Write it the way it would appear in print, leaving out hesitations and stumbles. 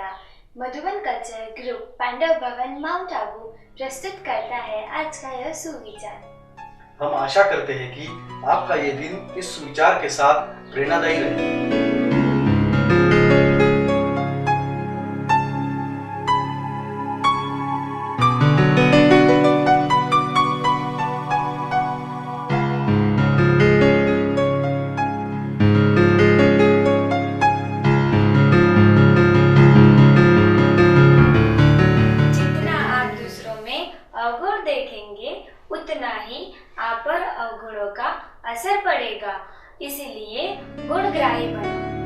द्वारा Madhuban culture group Pandav भवन mount Abu प्रस्तुत करता है आज का यह सुविचार। हम आशा करते हैं कि आपका ये दिन इस सुविचार के साथ प्रेरणादायी रहे। अवगुण देखेंगे उतना ही आप पर अवगुणों का असर पड़ेगा, इसलिए गुणग्राही बनो।